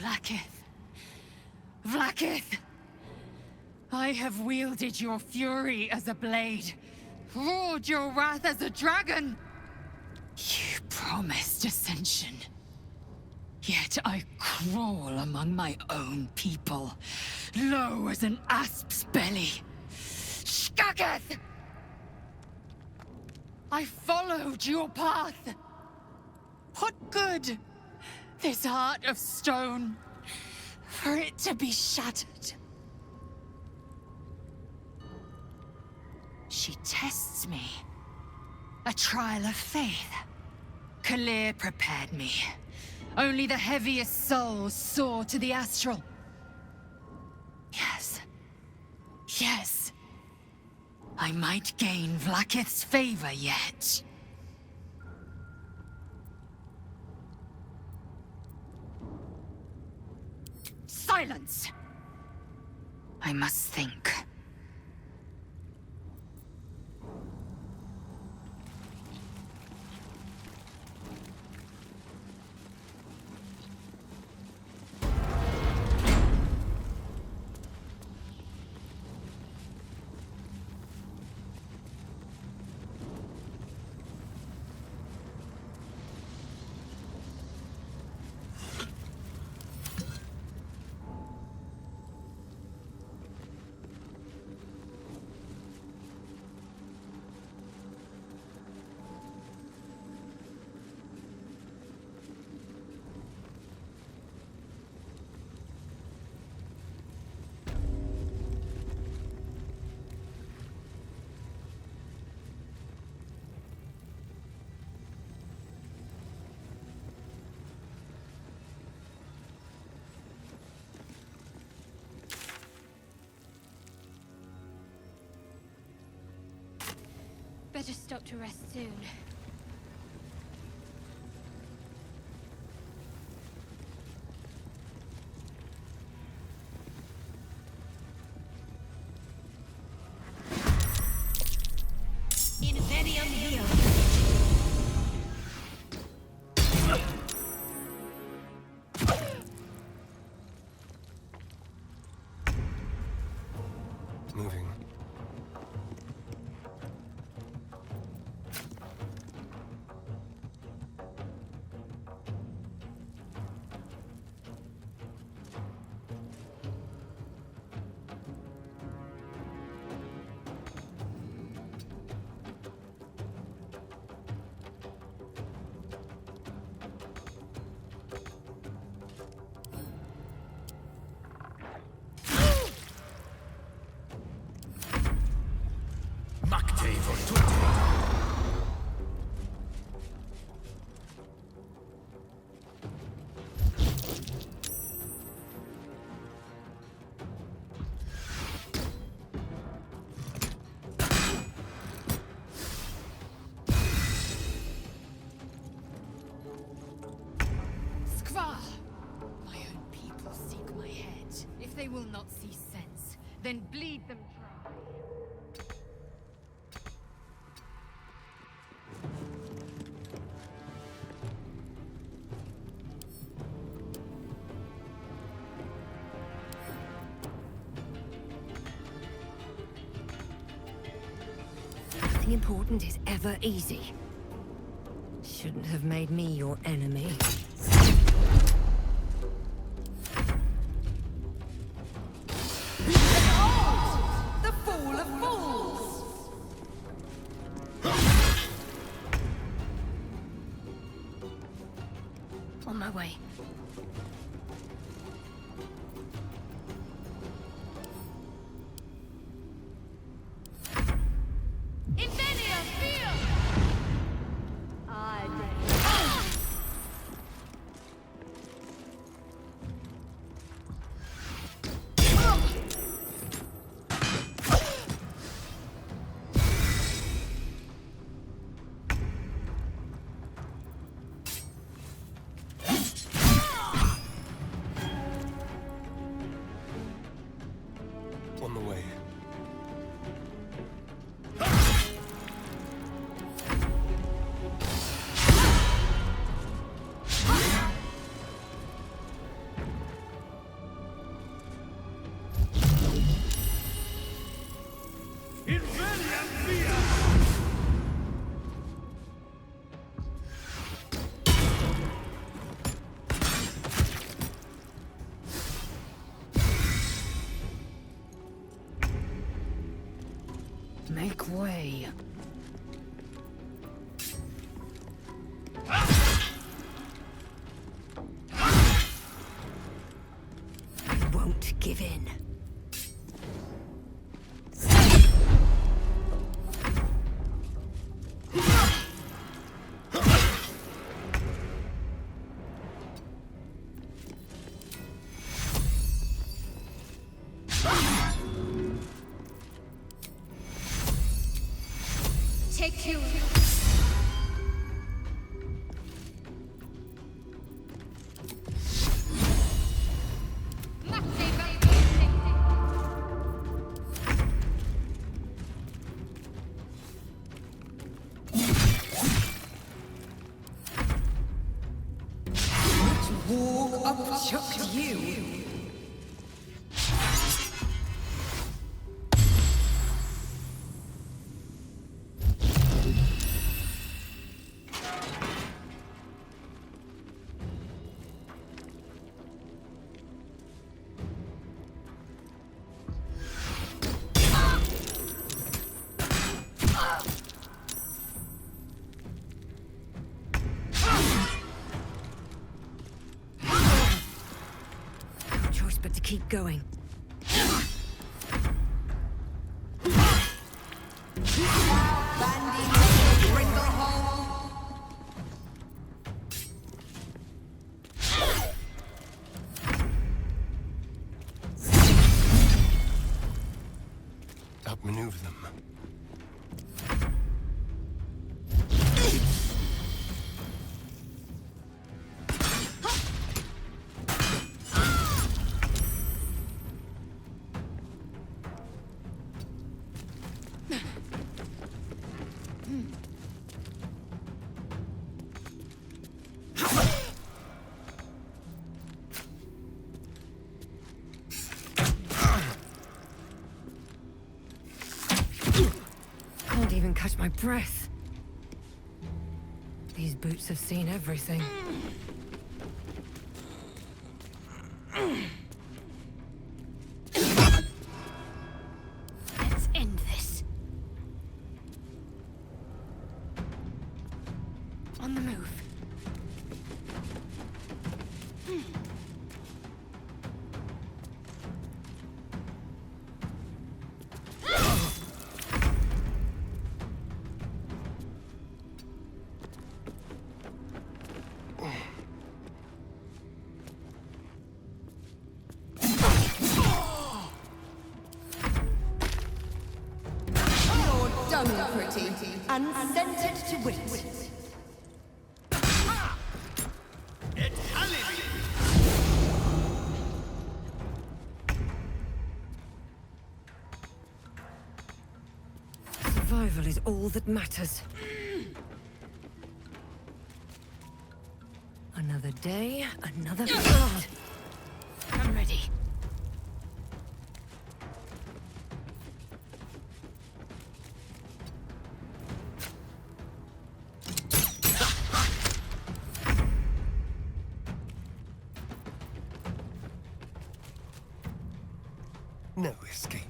Vlaakith. Vlaakith! I have wielded your fury as a blade, roared your wrath as a dragon. You promised ascension. Yet I crawl among my own people, low as an asp's belly. Shkageth! I followed your path. What good? This heart of stone, for it to be shattered. She tests me. A trial of faith. Kalir prepared me. Only the heaviest souls soar to the astral. Yes. Yes. I might gain Vlaakith's favor yet. Silence! I must think. Better stop to rest soon. Incendium here. Moving. They will not see sense, then bleed them dry. Nothing important is ever easy. Shouldn't have made me your enemy. On my way. On the way. Make way. I won't give in. Take two. Walk up, chuck you. But to keep going. Outmaneuver them. Can't even catch my breath. These boots have seen everything. Let's end this. On the move. Done pretty, and sent it to wit. Survival is all that matters. Another day, another blood. I'm ready. No escape.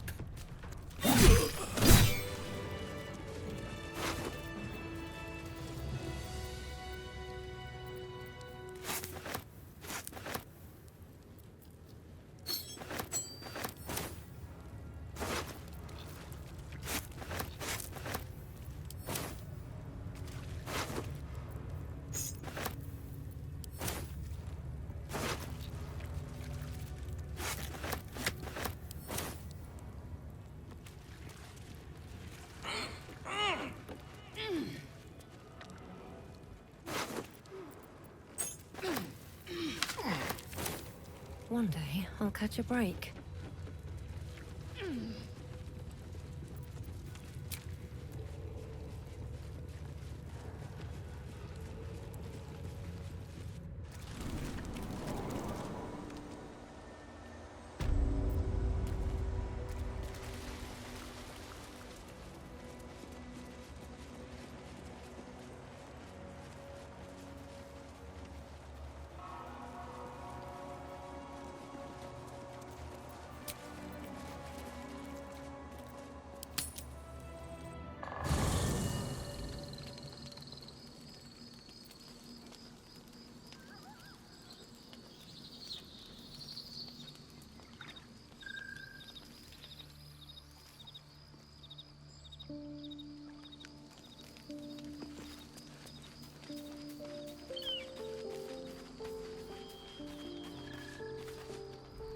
One day, I'll catch a break.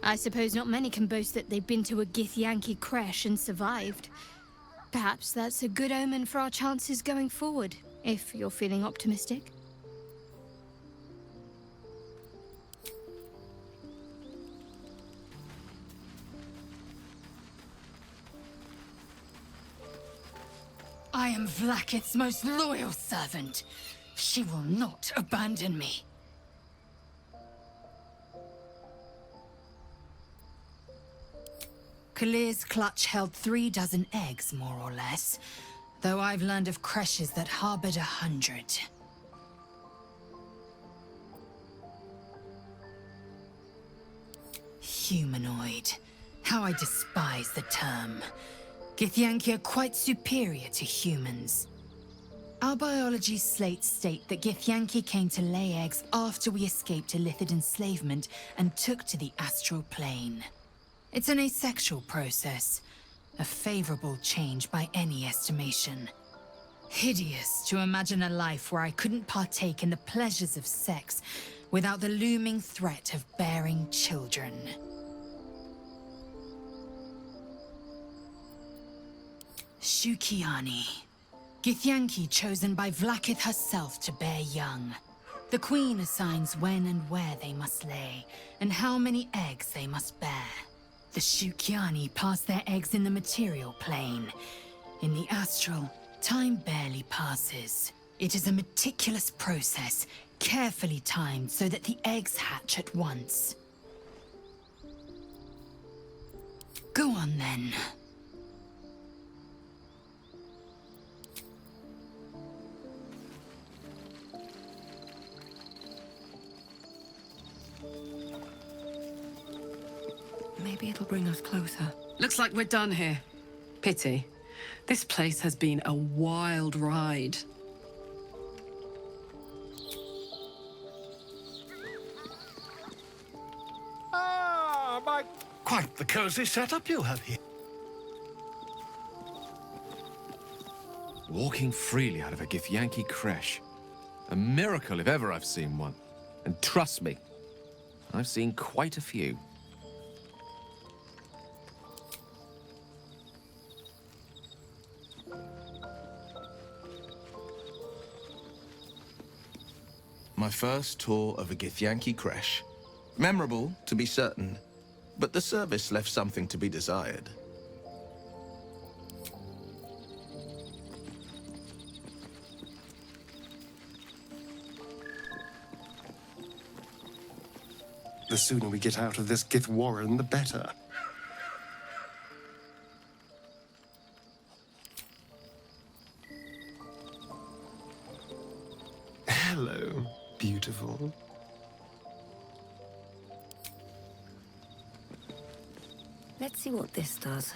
I suppose not many can boast that they've been to a Githyanki creche and survived. Perhaps that's a good omen for our chances going forward, if you're feeling optimistic. I am Vlaakith's most loyal servant. She will not abandon me. Kalir's clutch held 36 eggs, more or less, though I've learned of creches that harbored 100. Humanoid. How I despise the term. Githyanki are quite superior to humans. Our biology slates state that Githyanki came to lay eggs after we escaped Illithid enslavement and took to the astral plane. It's an asexual process, a favorable change by any estimation. Hideous to imagine a life where I couldn't partake in the pleasures of sex without the looming threat of bearing children. Shukiani. Githyanki chosen by Vlaakith herself to bear young. The Queen assigns when and where they must lay, and how many eggs they must bear. The Shukiani pass their eggs in the material plane. In the astral, time barely passes. It is a meticulous process, carefully timed so that the eggs hatch at once. Go on then. Maybe it'll bring us closer. Looks like we're done here. Pity. This place has been a wild ride. Ah, my... Quite the cozy setup you have here. Walking freely out of a Githyanki creche. A miracle if ever I've seen one. And trust me, I've seen quite a few. My first tour of a Githyanki creche. Memorable, to be certain, but the service left something to be desired. The sooner we get out of this Gith Warren, the better. Hello, beautiful. Let's see what this does.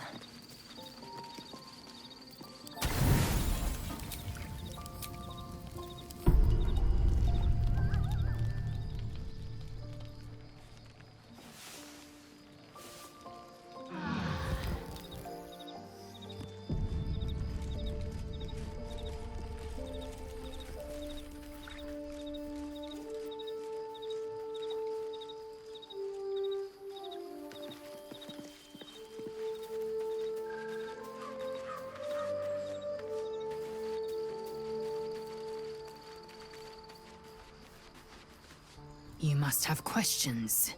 You must have questions.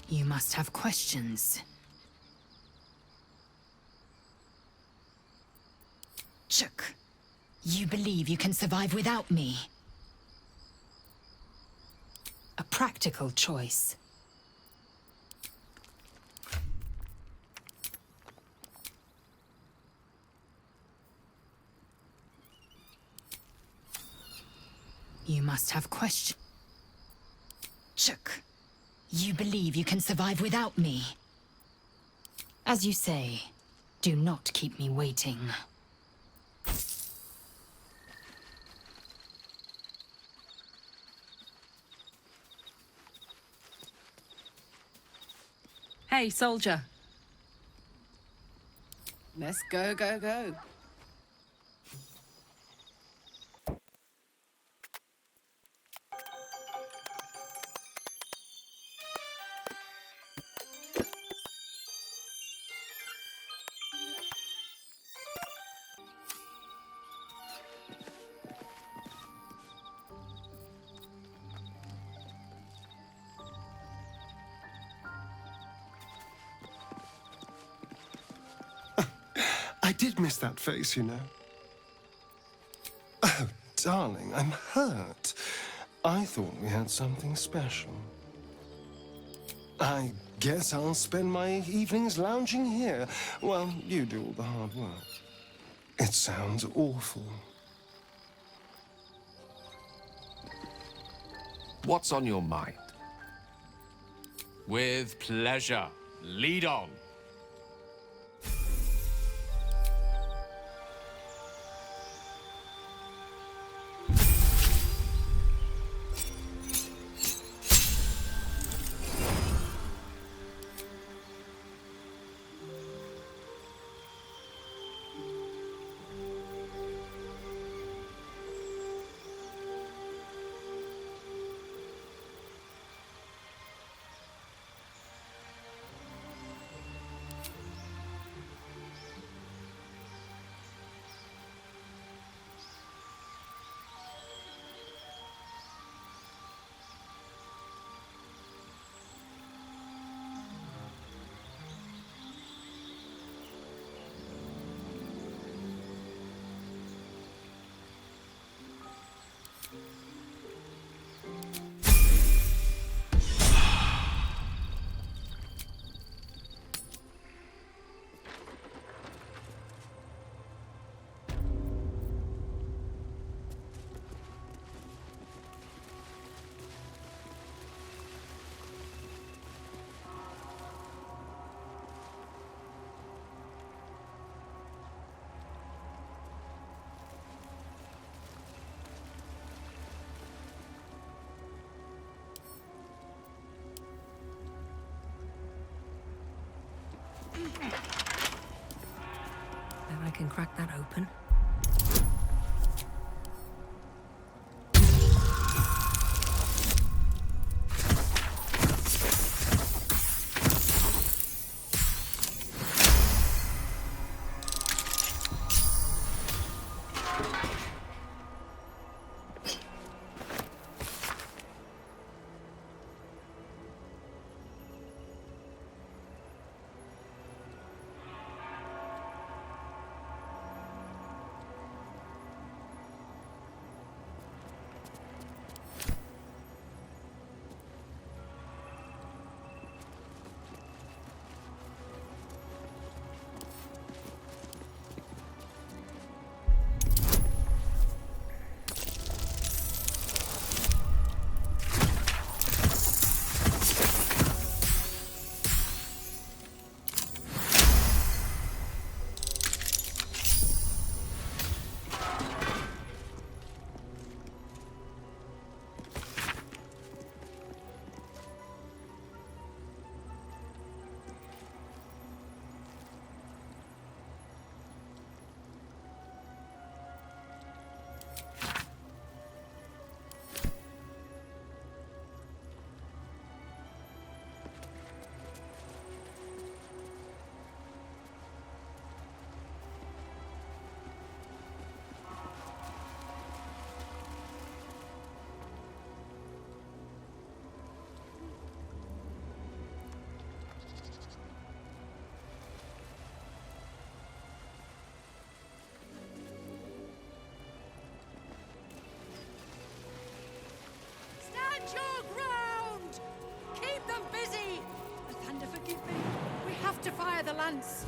You must have questions. Chook. You believe you can survive without me? A practical choice. You must have questions. Chook. You believe you can survive without me? As you say, do not keep me waiting. Hey, soldier. Let's go, go, go. I did miss that face, you know. Oh, darling, I'm hurt. I thought we had something special. I guess I'll spend my evenings lounging here while you do all the hard work. It sounds awful. What's on your mind? With pleasure. Lead on. Bet I can crack that open. Stand your ground! Keep them busy! Thunder, forgive me. We have to fire the lance.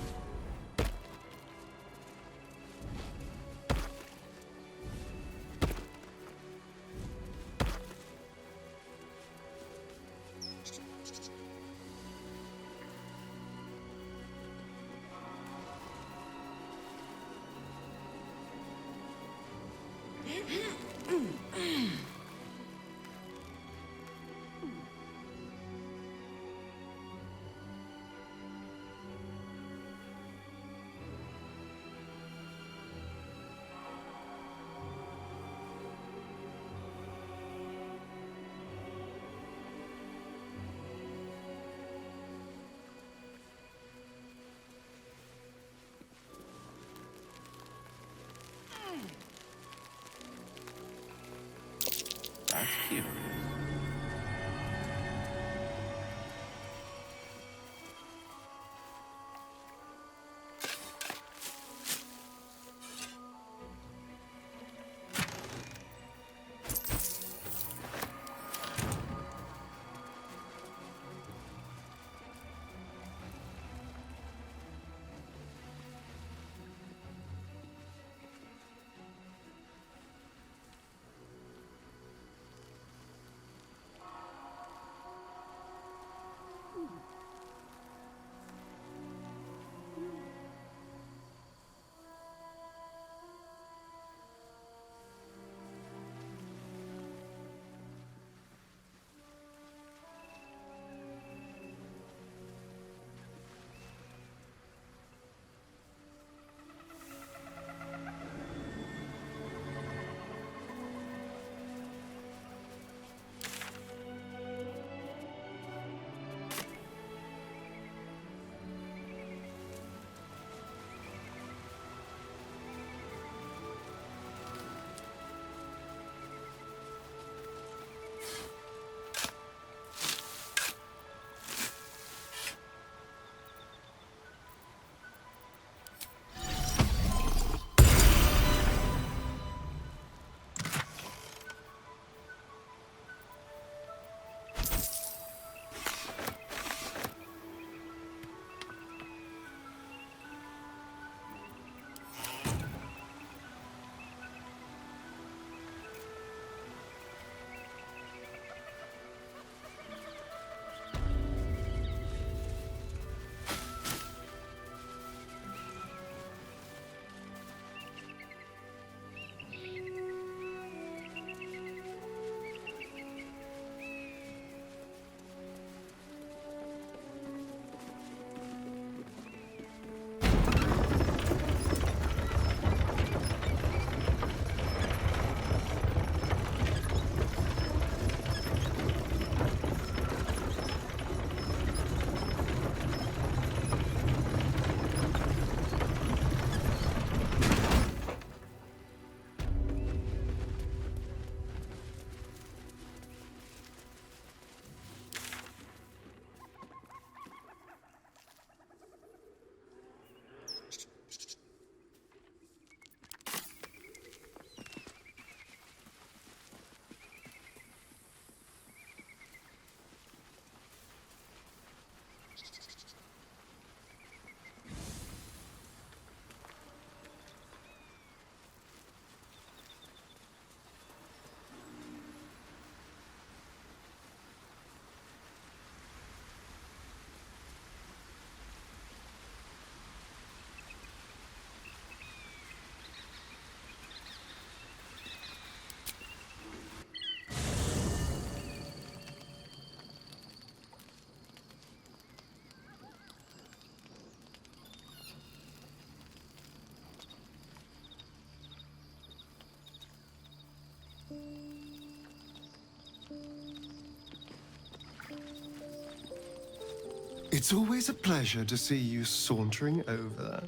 It's always a pleasure to see you sauntering over.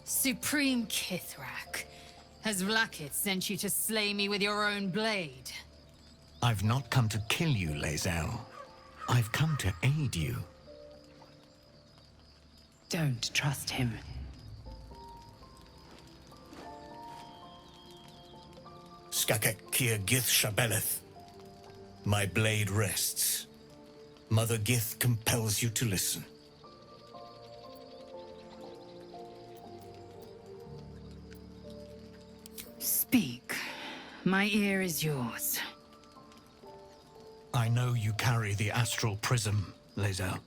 Supreme Kithrak, has Vlaakith sent you to slay me with your own blade? I've not come to kill you, Lae'zel. I've come to aid you. Don't trust him. Skakek Kier Gith Shabeleth. My blade rests. Mother Gith compels you to listen. Speak. My ear is yours. I know you carry the astral prism, Lae'zel.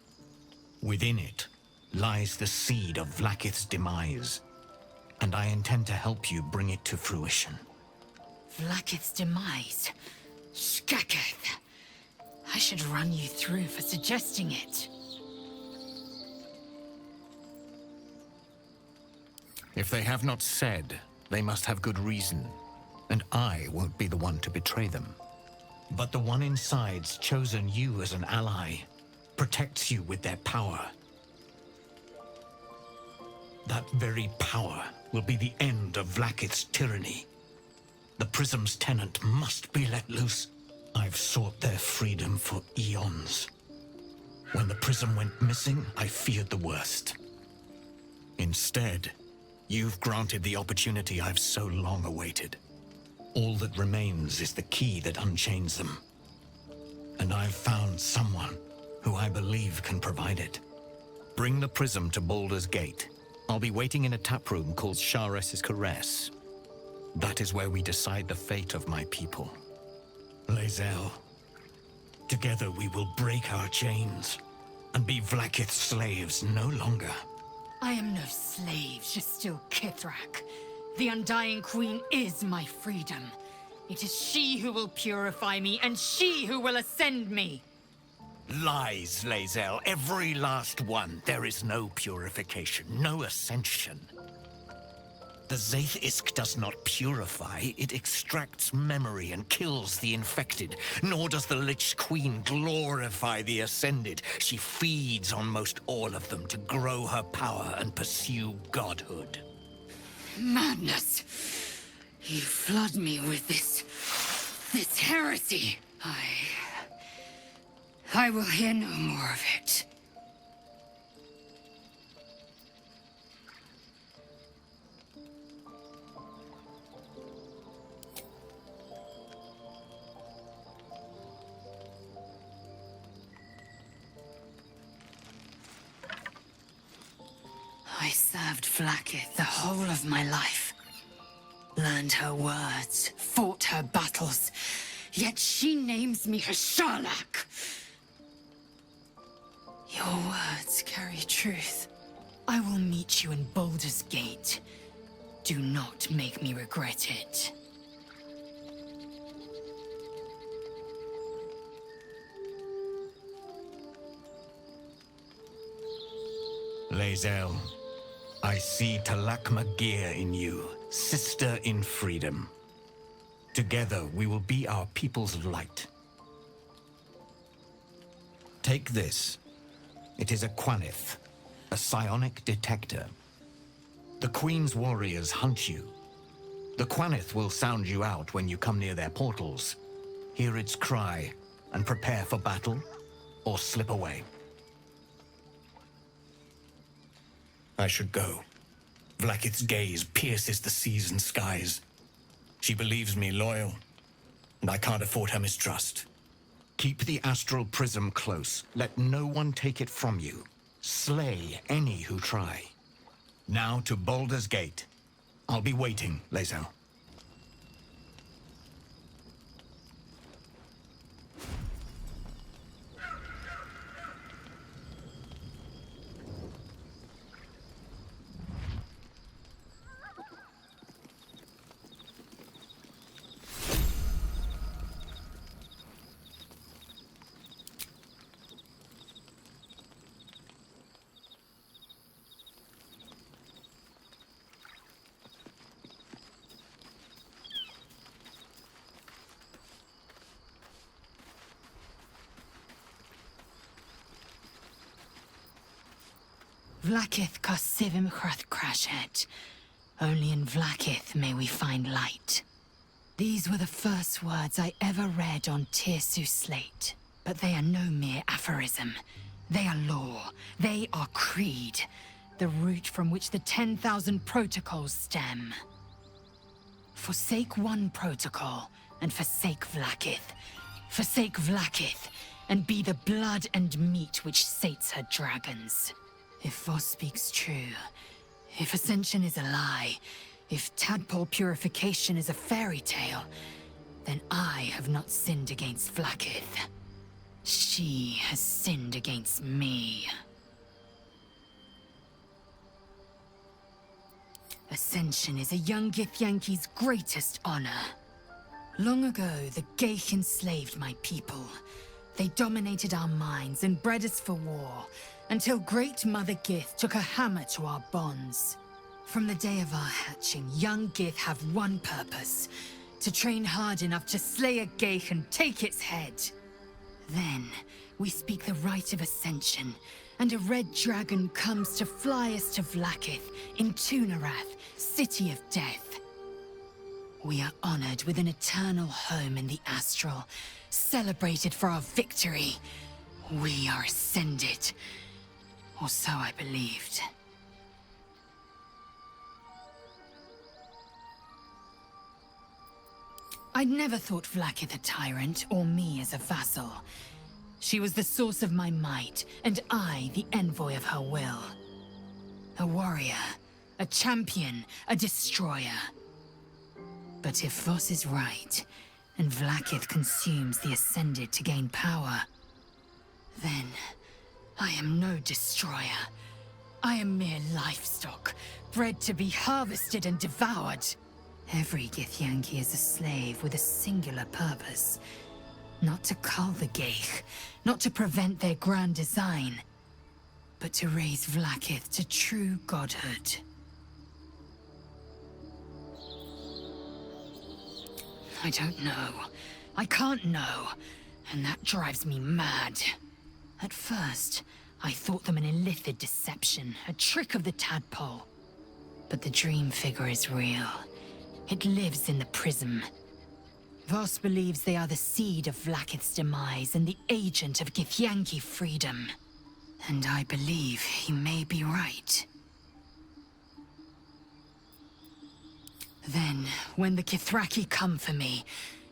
Within it lies the seed of Vlaakith's demise, and I intend to help you bring it to fruition. Vlaakith's demise? Skaketh. I should run you through for suggesting it. If they have not said, they must have good reason, and I won't be the one to betray them. But the one inside's chosen you as an ally, protects you with their power. That very power will be the end of Vlaakith's tyranny. The Prism's tenant must be let loose. I've sought their freedom for eons. When the Prism went missing, I feared the worst. Instead, you've granted the opportunity I've so long awaited. All that remains is the key that unchains them. And I've found someone who I believe can provide it. Bring the Prism to Baldur's Gate. I'll be waiting in a taproom called Shares's Caress. That is where we decide the fate of my people. Lae'zel, together we will break our chains and be Vlaakith's slaves no longer. I am no slave, just still Kithrak. The Undying Queen is my freedom. It is she who will purify me, and she who will ascend me. Lies, Lae'zel, every last one. There is no purification, no ascension. The Zaith Isk does not purify, it extracts memory and kills the infected. Nor does the Lich Queen glorify the ascended. She feeds on most all of them to grow her power and pursue godhood. Madness! You flood me with this heresy. I will hear no more of it. I served Vlaakith the whole of my life. Learned her words, fought her battles, yet she names me her Sharlak. Your words carry truth. I will meet you in Baldur's Gate. Do not make me regret it. Lae'zel, I see Talakma Gear in you, sister in freedom. Together we will be our people's light. Take this. It is a Quanith, a psionic detector. The Queen's warriors hunt you. The Quanith will sound you out when you come near their portals. Hear its cry and prepare for battle, or slip away. I should go. Vlaakith's gaze pierces the seas and skies. She believes me loyal, and I can't afford her mistrust. Keep the astral prism close. Let no one take it from you. Slay any who try. Now to Baldur's Gate. I'll be waiting, Lae'zel. Vlakith Kosivim Chrath Crashhead. Only in Vlakith may we find light. These were the first words I ever read on Tirsu slate. But they are no mere aphorism. They are law. They are creed. The root from which the 10,000 protocols stem. Forsake one protocol, and forsake Vlakith. Forsake Vlakith, and be the blood and meat which sates her dragons. If Voss speaks true, if Ascension is a lie, if tadpole purification is a fairy tale, then I have not sinned against Vlakith. She has sinned against me. Ascension is a young Githyanki's greatest honor. Long ago, the Geich enslaved my people. They dominated our minds and bred us for war, until Great Mother Gith took a hammer to our bonds. From the day of our hatching, young Gith have one purpose: to train hard enough to slay a Geich and take its head. Then, we speak the rite of Ascension, and a red dragon comes to fly us to Vlakith in Tunarath, City of Death. We are honored with an eternal home in the Astral, celebrated for our victory. We are ascended. Or so I believed. I'd never thought Vlakith a tyrant, or me as a vassal. She was the source of my might, and I the envoy of her will. A warrior, a champion, a destroyer. But if Voss is right, and Vlakith consumes the Ascended to gain power, then I am no destroyer. I am mere livestock, bred to be harvested and devoured. Every Githyanki is a slave with a singular purpose. Not to cull the Geich, not to prevent their grand design, but to raise Vlakith to true godhood. I don't know. I can't know. And that drives me mad. At first, I thought them an illithid deception, a trick of the tadpole. But the dream figure is real. It lives in the prism. Voss believes they are the seed of Vlakith's demise and the agent of Githyanki freedom. And I believe he may be right. Then, when the Kithraki come for me,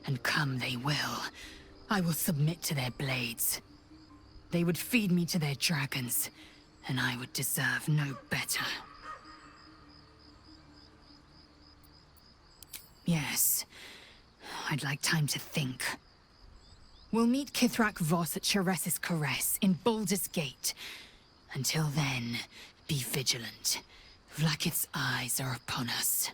and come they will, I will submit to their blades. They would feed me to their dragons, and I would deserve no better. Yes, I'd like time to think. We'll meet Kithrak Voss at Chares's Caress in Baldur's Gate. Until then, be vigilant. Vlakith's eyes are upon us.